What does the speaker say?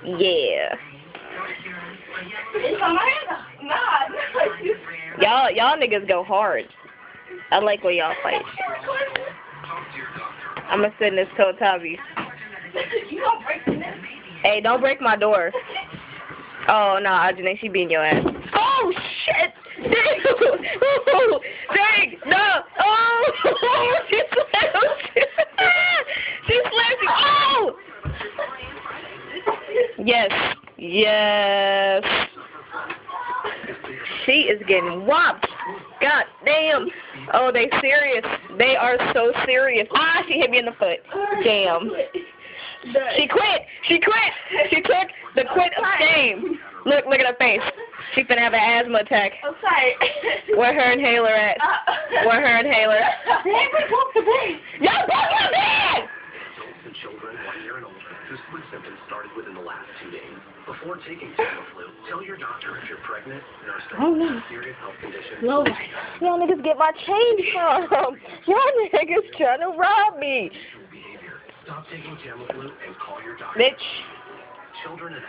Yeah. It's on my hand. Nah. Y'all niggas go hard. I like when y'all fight. I'ma send this to Tavi. You don't break the neck. Hey, don't break my door. Oh, no, Ajane, she beating your ass. Oh, shit! Dang! Oh, dang! No! Oh! She slammed you! She slammed you! Oh! Yes. Yes. She is getting whopped. God damn. Oh, they serious. They are so serious. Ah, she hit me in the foot. Damn. She quit. She quit. She took the quit of shame. Look at her face. She finna have an asthma attack. I'm sorry. Where her inhaler at? Where her inhaler? Baby, broke the bed. Y'all broke my bed! Adults and children 1 year and older whose flu symptoms started within the last 2 days. Before taking Tamiflu, tell your doctor if you're pregnant, nursing, a serious health condition. Y'all niggas get my change from. Y'all niggas trying to rob me. Behavior. Stop taking Tamiflu and call your doctor. Bitch. Children and